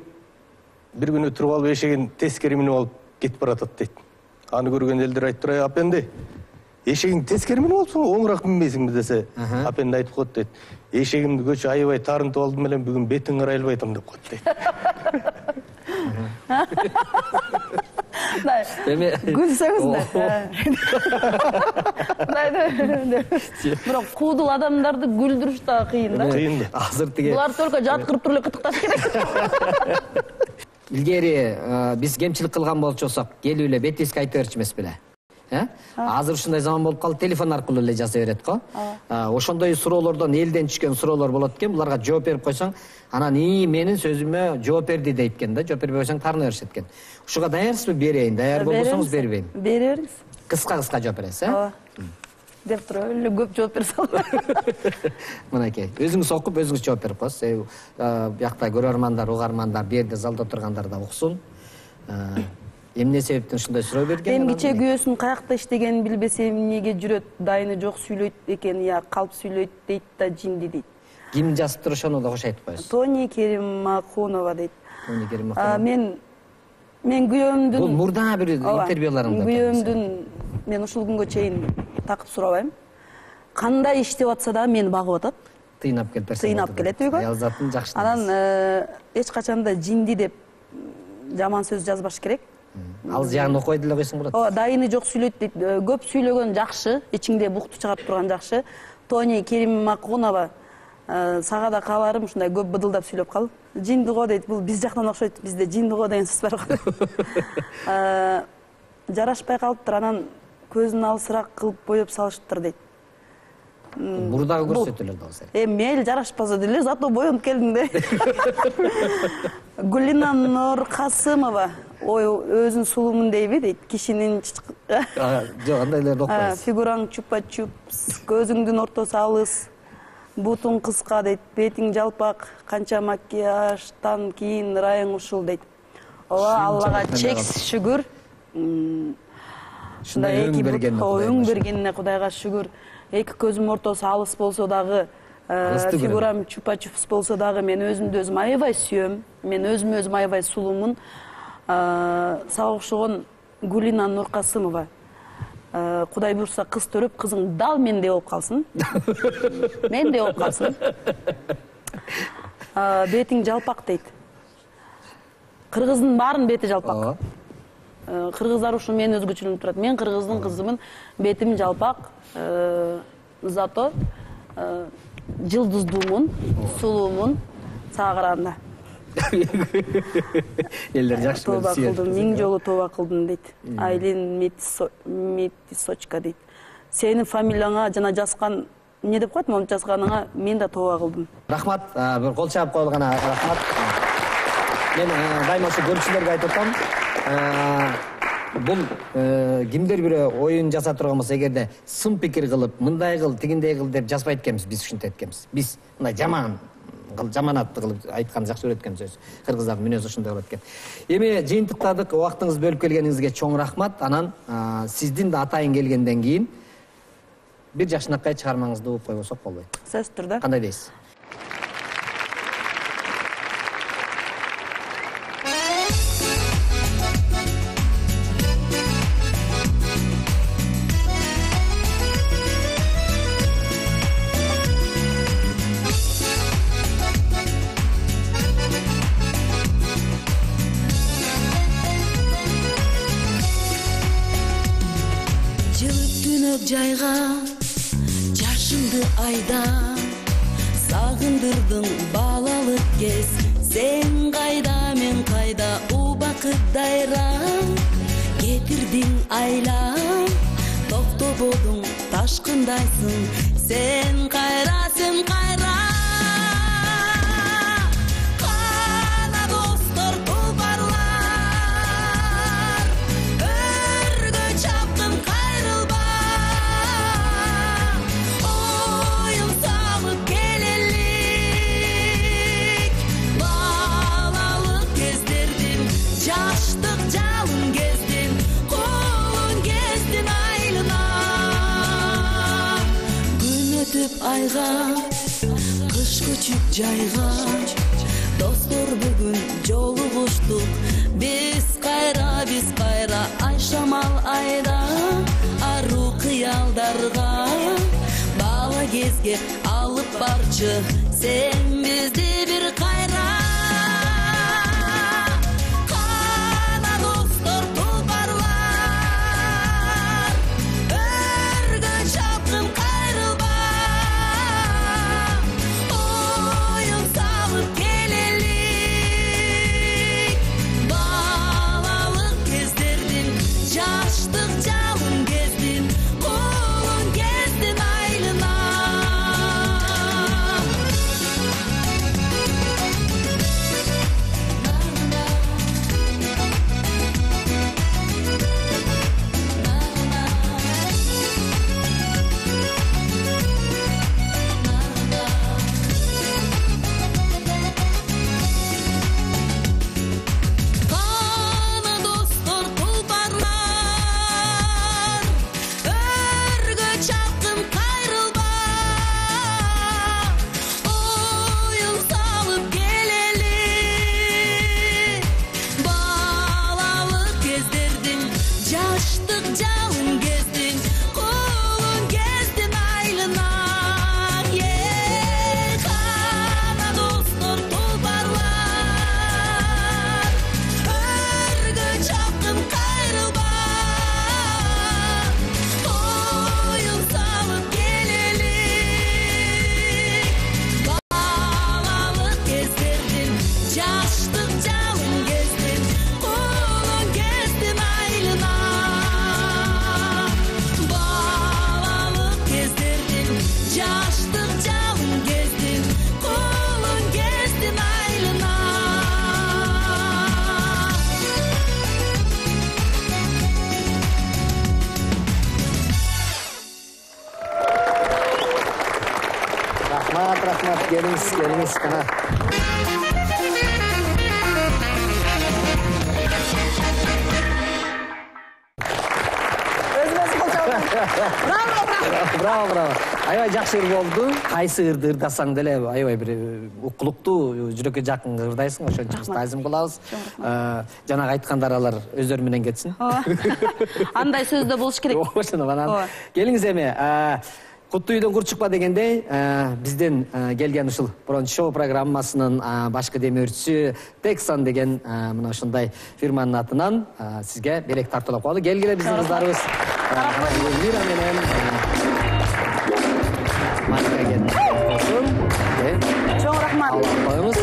бир күнү туруп алып эшегин тескери минип алып кетип баратат дейт. Аны көргөн элдер айтып турат, апенди, эшегиң тескери минип алыпсың, оңураак минбейсиңби десе, апенди айтып коет дейт. Эшегимди көчө аябай тарынтып алдым элем, бүгүн бетиң карайлбай атам деп коет дейт. Күлсөңүз да. Бирок куудул адамдарды күлдүрүш да кыйын да. Кыйын да. Азыр тиге. Булар только жаткырып туруп эле кытыкташ керек. Илгери биз кемчилик кылган болчусак, келип эле бетиске айта берчү эмес беле? Азыр ушундай заман болуп калды, телефон аркылуу эле жаза берет го. Ошондой суроолордон элден түшкөн суроолор болот экен, буларга жооп берип койсоң, анан менин сөзүмө жооп берди дейт экен да, жооп бербей койсоң тарына беришет экен. Ушуга даярсызбы, берейин? Даяр болбосоңуз бербейин. Бере бериңиз. Кыска жооп бересиз, Ооба. Деп туруп эле көп жооп бере салам. Мынакей, өзүңүз окуп, өзүңүз жооп берип коесуз. Биякта көрөрмандар, угармандар, бу жерде залда отургандар да уксун. Эмне себептен ушундай суроо берген? Эми кичээ күйөөсүн каякта иштегенин билбесем эмнеге жүрөт, дайыны жок сүйлөйт экен, я калп сүйлөйт дейт да, жинди дейт. Ким жазыптыр, ошону да кош айтып коесуз. Тони Кериммакунова дейт. Тони Кериммакунова. Мен күйөөмдүн... Бул мурда бир интервьюларыңда. Күйөөмдүн мен ушул күнгө чейин такып сурабайм. Кандай иштеп атса да мени багып атат. Тыйнап келет. Тыйнап келет үйгө. Аялзатын жакшы. Анан эч качан да жинди деп жаман сөз жазбаш керек. Ал жагын окуй деле койсоң болот. Ооба, дайыны жок сүйлөйт дейт. Көп сүйлөгөн жакшы, ичиңде букту чыгарып турган жакшы. Тони Кериммакунова Сага да кааларым ушундай көп быдылдап сүйлөп калып, жинди го дейт, бул биз жактан окшойт, бизде жинди го деген сөз бар го. Жарашпай калыптыр, анан көзүн алысыраак кылып боеп салышыптыр дейт. Мурдагы көрсөтүүлөр да болсо. Мейли жарашпаса деле, зато боенуп келдим де. Гулина Нуркасымова, ой, өзүн сулуумун дейби дейт, кишинин Жок, андайларды окпойбуз. Фигураң чупа-чупс, көзүңдүн ортосу алыс, бутуң кыска дейт, бетиң жалпак, канча макияждан кийин ырайың ушул дейт. Ооба, Аллага чексиз шүгүр. Ушундай өң бергенине Кудайга шүгүр. Эки көзүм ортосу алыс болсо дагы, фигурам чупа-чупс болсо дагы, мен өзүмдү өзүм аябай сүйөм. Мен өзүм аябай сулуумун. Сага окшогон Гулина Нуркасымова. Кудай буйрса кыз төрөп, кызың дал мендей болуп калсын. Мендей болуп калсын. Бетиң жалпак дейт. Кыргыздын баарын бети жалпак. Кыргыздар ушул мен өзгөчөлүнүп турат. Мен кыргыздын кызымын, бетим жалпак, зато жылдыздуумун, сулуумун сага караганда. Элдер жакшы тооба кылдым, 1000 жолу тооба кылдым дейт. Айлин Метисочка дейт. Сенин фамилияңа жана жазган, эмне деп коет, мону жазганыңа мен да тооба кылдым. Рахмат, бир кол чаап койгона рахмат. Мен дайыма ошо көрүүчүлөргө айтып атам. Бул кимдер бирөө оюн жаса турган болсо, эгерде сын пикир кылып, мындай кыл, тигиндей кыл деп жазбайт экенбиз, биз ушинтет экенбиз. Биз мындай жаманатты кылып айткан жакшы көрөт экенбиз. Кыргыздардын мүнөзү ошондой болот экен. Эми жыйынтыктадык, убактыңызды бөлүп келгениңизге чоң рахмат. Анан сиздин да атайын келгенден кийин бир жакшынакай чыгармаңызды угуп койбосок болбойт. Сөзсүз түрдө. Кандай дейсиз? Жайга жашымды айда сагындырдың балалык кез, сен кайда мен кайда убакыт дайра кетирдиң айла, токтободуң ташкындайсың, сен кайра кана достор тулпарлар өргө чапкын кайрылба, оюн салып келелик балалык кездердин, жаштык жалын кездин, колун кездин айлына, күн өтүп айга, кыш көчүп жайга, достор бүгүн жолугуштук, биз кайра ай шамал айда, ару кыялдарга, бала кезге алып барчы, сен бизди бир кайра. Кана достор тулпарлар өргө чапкын кайрылба, оюн салып келелик балалык кездердин, жаштык жалын кездин, колун кездин айлына. келіңіз қана. Браво. Аябай жакшы ыр болду. Кайсы ырды ырдасаң деле аябай бир укулуктуу, жүрөккө жакын ырдайсың, ошон үчүн таазим кылабыз. Жанагы айткандар алар өздөрү менен кетсин. Андай сөздө болуш керек. Ошондо анан келиңиз эми. Куттуу үйдөн кур чыкпа дегендей, бизден келген ушул Бронч шоу программасынын башкы демөөрчүсү Texan деген мына ушундай фирманын атынан сизге белек тартуулап коелу. Келгиле биздин кыздарыбыз. Мира менен Марка келди. Чоң рахмат. Коебуз.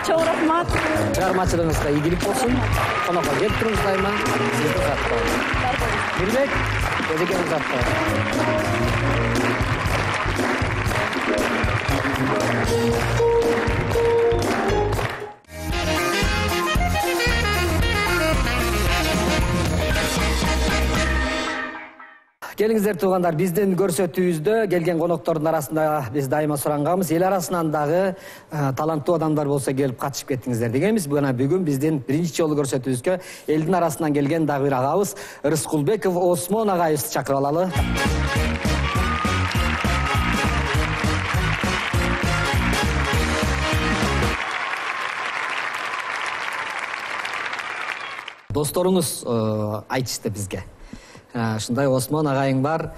Чоң рахмат. Чыгармачылыгыңызга ийгилик болсун. Конокко келип туруңуз дайыма. Сизди каттайбыз. Мирбек, өзекеңиз Келиңиздер туугандар, биздин көрсөтүүбүздө келген коноктордун арасында биз дайыма суранганбыз, эл арасынан дагы таланттуу адамдар болсо келип катышып кеттиңиздер дегенбиз. Бүгүн биздин биринчи жолу көрсөтүүбүзгө элдин арасынан келген дагы бир агабыз Рыскулбеков Осмон агайыбызды чакырып алалы. Досторуңуз айтышты бизге. Ушундай Осмон агайың бар.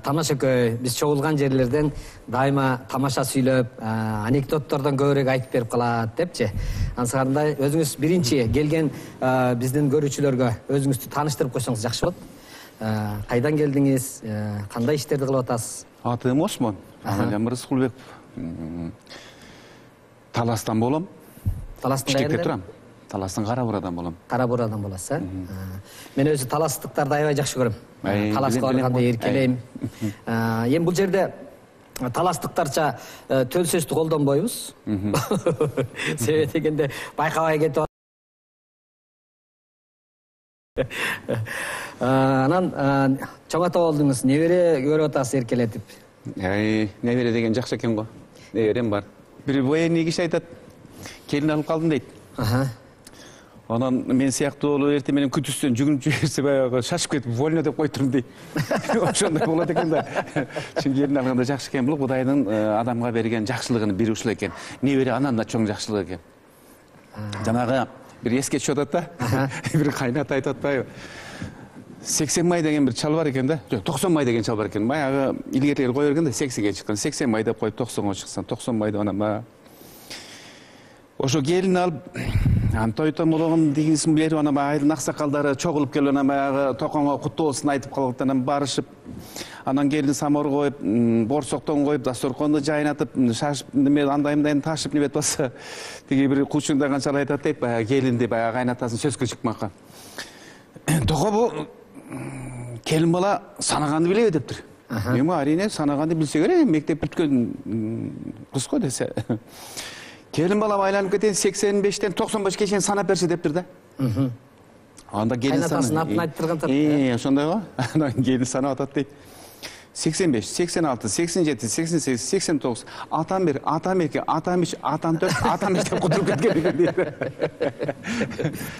Тамаша көй, биз чогулган жерлерден дайыма тамаша сүйлөп, анекдоттордон көбүрөөк айтып берип калат депчи. Ансыгандай өзүңүз биринчи келген биздин көрүүчүлөргө өзүңүздү тааныштырып койсоңуз жакшы болот. Кайдан келдиңиз? Кандай иштерди кылып атасыз? Атым Осмон. Фамилиям Рыскулбеков. Таластан болом. Таластын кайерде? турам. Таластын Кара-Бурадан болом. Кара-Бурадан боласыз, Мен өзү таластыктарды аябай жакшы көрөм. Таласка барганда эркелейм. Эми бул жерде таластыктарча төл сөздү колдонбойбуз. Себеби дегенде байкабай кетип анан чоң ата болдуңуз, небере көрүп атасыз эркелетип. Небере деген жакшы экен го. Неберем бар. Бир военный киши айтат, келин алып калдым дейт. Анан мен сыяктуу болуп эртең менен күтүстөн жүгүнүп жиберсе баягы шашып кетип вольно деп койтурум дейт. Ошондой болот экен да. Чүнкү келин алганда жакшы экен, бул Кудайдын адамга берген жакшылыгынын бири ушул экен. Небере анан да чоң жакшылык экен. Жанагы бир эске түшүп атат да. Бир кайната айтып атпайбы? 80 май деген бир чал бар экен да. Жок, 90 май деген чал бар экен. Баягы илгерилер кое берген да 80ге чыккан. 80 май деп коюп 90га чыксан, 90 май деп анан ошо келин алып, той томологун дегенсин берип, анан айылдын аксакалдары чогулуп келип, анан баягы токонго куттуу болсун айтып калып, анан барышып, анан келин самор коюп, борсоктон коюп, дасторконду жайнатып, шашып, неме андай-мындай ташып небет баса, тиги бир кучуңдаган чал айтат дейт, баягы келинди, баягы кайнатасын сөзгө чыкмакка. Тoko бул келин бала санаганды билеби дептир. Эми арине санаганды билсе керек, мектеп бүткөн кыз го десе. Келин бала айланып кетен 85-тен 95-ке чейин санап берсе дептир да. Анда келин санасын атын айтып турган тат. Ошондой го. Анан келин санап атат дейт. 85, 86, 87, 88, 89, атам 1, атам 2, атам 3, атам 4, атам 5 деп кутуруп кеткен дейт.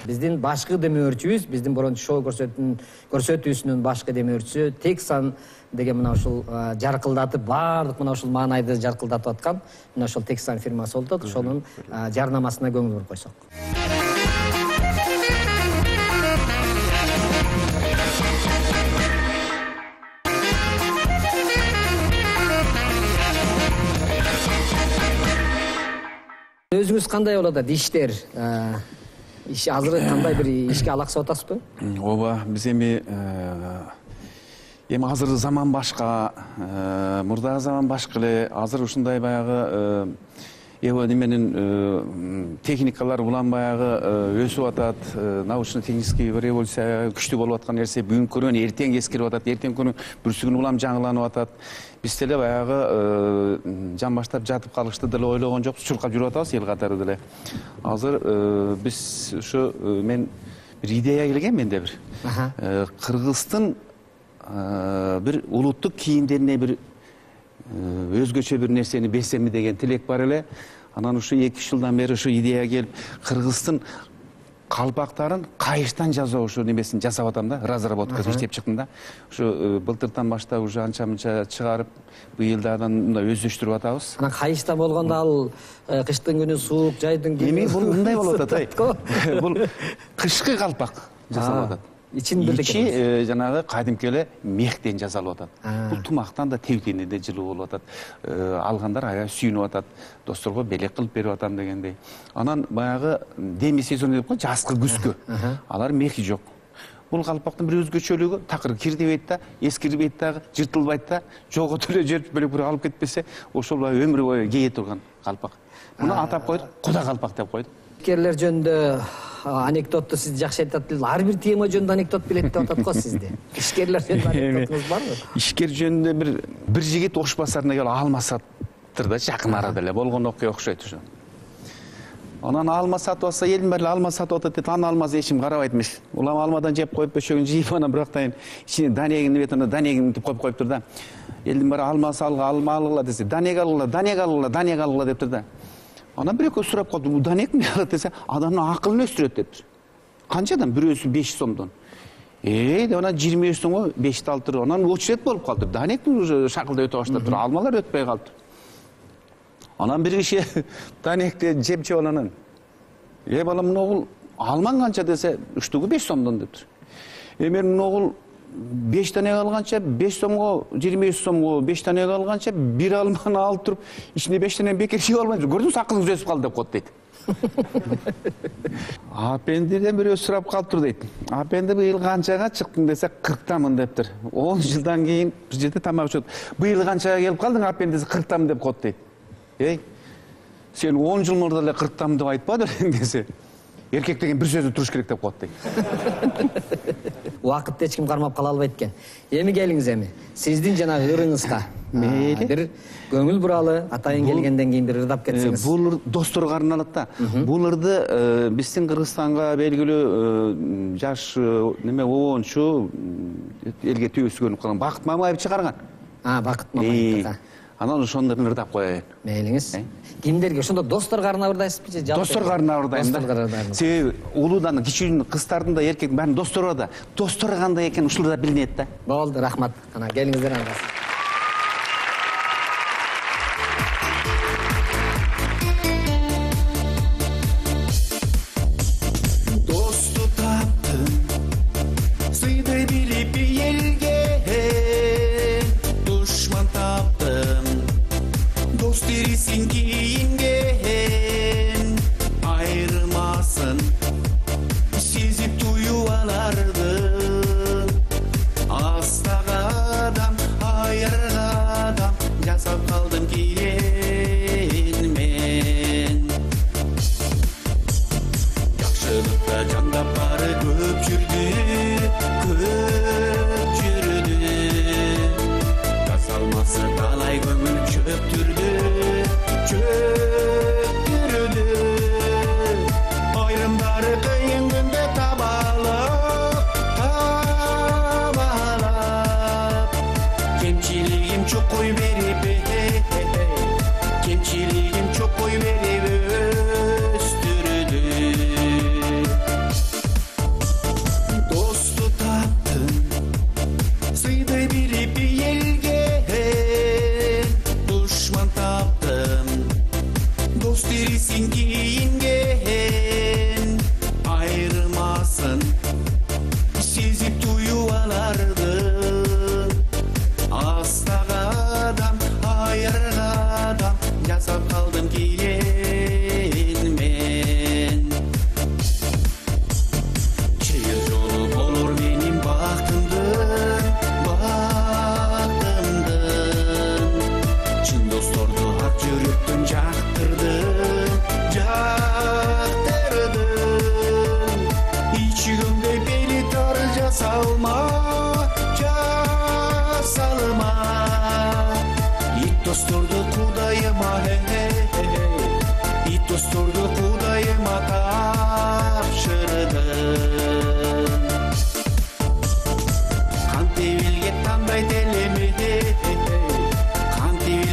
Биздин башкы демөөрчүбүз, биздин Бронч шоу көрсөтүүсүнүн башкы демөөрчүсү Texan деген мына ушул жаркылдатып, баардык мына ушул маанайды жаркылдатып аткан мына ушул Texan фирмасы болот. Ошонун жарнамасына көңүл буруп койсок. Өзүңүз кандай болот атат иштер? Азыр кандай бир ишке алаксып атасызбы? Ооба, биз эми азыр заман башка, мурдагы заман башка эле. Азыр ушундай баягы неменин техникалар улам баягы өсүп атат. Научно-технический революция күчтүү болуп аткан нерсе бүгүнкү күнүн эртең эскерип атат. Эртең күнү бүрсүгүн улам жаңыланып атат. Биз деле баягы жан баштап жатып калышты деле ойлогон жокпуз, чуркап жүрүп атабыз эл катары деле. Азыр биз ушу мен бир идея келген менде бир. Кыргыздын бир улуттук кийимдерине бир өзгөчө бир нерсени берсемби деген тилек бар эле. Анан ушу 2 жылдан бери ушу идея келип, Кыргыздын калпактарын кайыштан жасоо ушу немесин жасап атам да, разработка иштеп чыктым да. Ушу былтыртан баштап уже анча-мынча чыгарып, быйылдардан мындай өздөштүрүп атабыз. Анан кайышта болгондо ал кыштын күнү суук, жайдын күнү. Эми бул мындай болуп атат. Бул кышкы калпак жасалып атат. Ичи жанагы кадимки эле мехтен жасалып атат. Бул тумактан да, тебитинен да жылуу болуп атат. Алгандар аябай сүйүнүп атат. Досторго белек кылып берип атам дегендей. Анан баягы деми сезон деп коет, жазкы күзгү. Алар мехи жок. Бул калпактын бир өзгөчөлүгү такыр кирдибейт да, эскирбейт дагы, жыртылбайт да, жоготуп эле жүрүп бөлөк бир алып кетпесе, ошол өмүр бою кие турган калпак. Муну атап койдук, куда калпак деп койдук. Ишкерлер жөнүндө анекдотту сиз жакшы айтат. Ар бир тема жөнүндө анекдот билет деп атат го сизди. Ишкерлер жөнүндө анекдотуңуз барбы? Ишкер жөнүндө бир жигит Ош базарына келип алма саттыр да, жакын арада эле болгон окуя окшойт ушу. Анан алма сатып алса, элдин баары алма сатып атат дейт, анын алмасы эчим карабайтмыш. Улам алмадан жеп коюп бөшөгүн жыйып, анан бирактайын ичине данегин бетине данегин деп коюп коюптур да. Элдин баары алма салга, алма алгыла десе, данег алгыла, данег алгыла, данег алгыла дептир да. Анан бир экөө сурап калды, бул данек эмне кылат десе, адамдын акылын өстүрөт дептир. Канчадан? Бирөөсү 5 сомдон. Деп анан 25 сомго 5 талтыр. Анан очеред болуп калды. Данек уже шакылда өтө баштаптыр, алмалар өтпөй калды. Анан бир киши данекти жеп анан. Балам, мына алмаң канча десе, үчтүгү 5 сомдон дептир. Мен мына 5 данек алганча 5 сомго, 25 сомго 5 данек алганча бир алманы алып туруп, ичине 5 данек бекер жеп албайм. Көрдүңүз, акылыңыз өсүп калды деп коет дейт. Апендиден бирөө сурап калыптыр дейт. Апенди быйыл канчага чыктың десе, 40тамын дептир. 10 жылдан кийин бир жерде тамак ичет. Быйыл канчага келип калдың апенди десе, 40тамын деп коет дейт. Сен 10 жыл мурда эле 40тамын деп айтпадың десе, эркек деген бир сөздө туруш керек деп коет дейт. Убакытты эч ким кармап кала албайт экен. Эми келиңиз эми. Сиздин жанагы ырыңызга бир көңүл буралы, атайын келгенден кийин бир ырдап кетсеңиз. Бул досторго арналат да. Бул ырды биздин Кыргызстанга белгилүү жаш неме обончу, элге түйөсүгөнүп калган Бакыт Мамаев чыгарган. Бакыт Мамаев. Анан ошондорун ырдап коеюн. Мейлиңиз. Кимдерге? Ошондо досторго арнап ырдайсызбы же? Досторго арнап ырдайм да. Себеби улуудан, кичүүнүн, кыздардын да, эркектин баарын досторго да. Достору кандай экен ушул да билинет да. Болду, рахмат. Кана келиңиздер анда. Досту таптым, сыйды билип элге, душман таптым, дос терисин кийинген, айырмасын сезип туюп аларды. Астагы адам, айыргы адам, жасап калдым кийин мен. Жакшылыкта жандап бары көп жүрдү. Жасалмасы талай көңүл чөптүрдү. Айрымдары кыйын күндө табалап. Кемчилигим чок кой берип, кемчилигим чок кой берип өстүрдү. Досту таптым, сыйды билип элге, душман таптым, дос терисин кийинген, айырмасын сезип туюп аларды. Астагы адам, айыргы адам, жасап калдым кийин мен. Чыйыр жолу болор менин бактымдын, чын досторду ак жүрөктөн жактырдым. Ичигимде бели тар жасалма. Ит досторду кудайыма, ит досторду кудайыма тапшырдым. Кантип элге тандайт элеми, кантип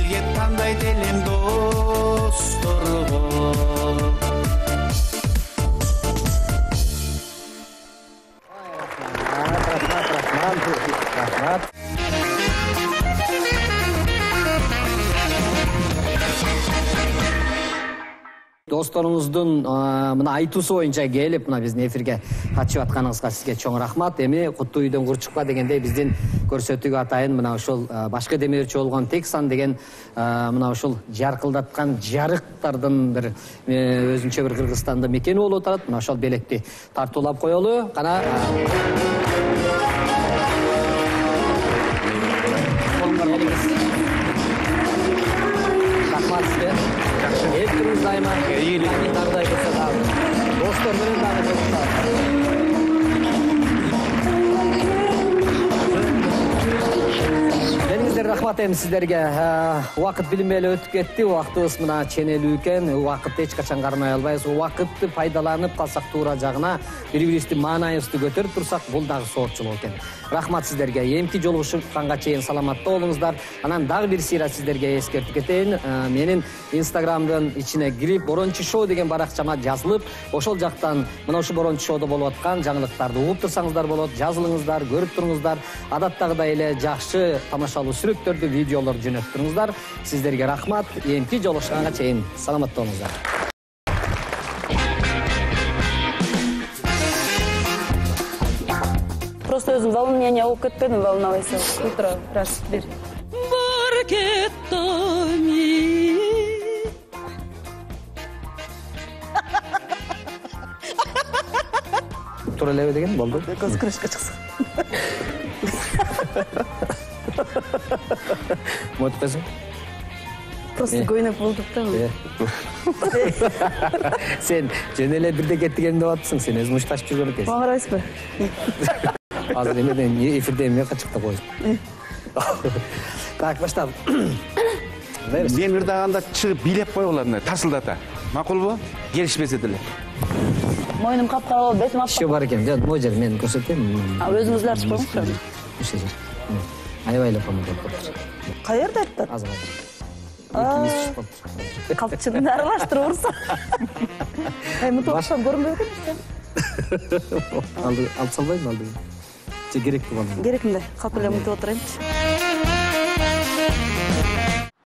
досторуңуздун мына айтуусу боюнча келип мына биздин эфирге катышып атканыңызга сизге чоң рахмат. Эми куттуу үйдөн кур чыкпа дегендей биздин көрсөтүүгө атайын мына ушул башкы демирчи болгон Тексан деген мына ушул жаркылдаткан жарыктардын бир өзүнчө бир Кыргызстанда мекени болуп атат. Мына ошол белекти тартуулап коелу. Кана рахмат сизге. Элтиңиз дайыма дагы болсо дагы достор менен дагы рахмат эми сиздерге. Убакыт билинбей эле өтүп кетти. Убактыбыз мына ченелүү экен. Убакытты эч качан кармай албайбыз. Убакытты пайдаланып калсак туура жагына, бири-бирибиздин маанайыбызды көтөрүп турсак, бул дагы соорчулук экен. Рахмат сиздерге. Эмки жолугушканга чейин саламатта болуңуздар. Анан дагы бир сыйра сиздерге эскертип кетейин. Менин Инстаграмдын ичине кирип, Борончу шоу деген баракчама жазылып, ошол жактан мына ушу Борончу шоудо болуп аткан жаңылыктарды угуп турсаңыздар болот. Жазылыңыздар, көрүп туруңуздар. Адаттагыдай эле жакшы тамашалуу сүрөттөрдү, видеолорду жөнөтүп туруңуздар. Сиздерге рахмат. Эмки жолугушканга чейин саламатта болуңуздар. Просто өзüm волнение болуп кетпедим, волновайся. Утро раз бир. Тура элеби деген болду. Көз крышка чыксын. Мотуп койсуң. Просто көйнөк болдук да. Сен жөн эле бирде кеттигем деп атсың, сен өзүң ушташып жүргөн экенсиң. Мага карайсызбы? Азыр эмеден эфирде эмне качыкта койсуң. Так, баштап. Мен бир дагы чыгып бийлеп койгула мына тасылдата. Макулбу? Келишпесе деле. Мойнум капкара болуп, бетим аппак. Иши бар экен. Жөн могу жер мен көрсөтөйүн. Өзүңүздөр ачып коюңузчу. Ошо жер. Аябай эле помидор болуптур. Каерде айттыр? Азыр. Калтчыны аралаштырып урса. Мынтип башам көрүнбөй экен. Алып салбайбы алды? Же керекпи бала? Керек мындай. Калп эле мынтип отурайынчы.